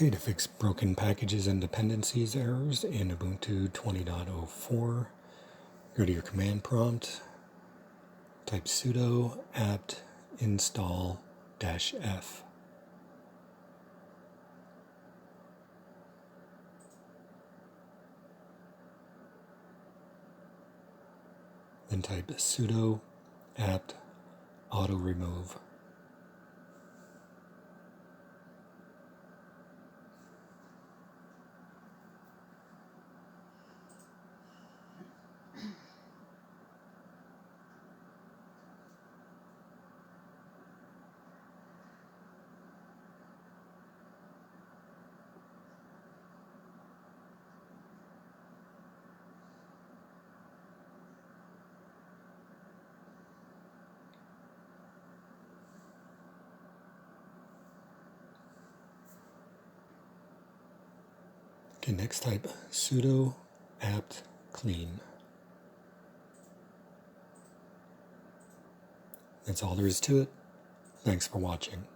Okay, to fix broken packages and dependencies errors in Ubuntu 20.04, go to your command prompt, type sudo apt install -f. Then type sudo apt auto remove. Okay, next type sudo apt clean. That's all there is to it. Thanks for watching.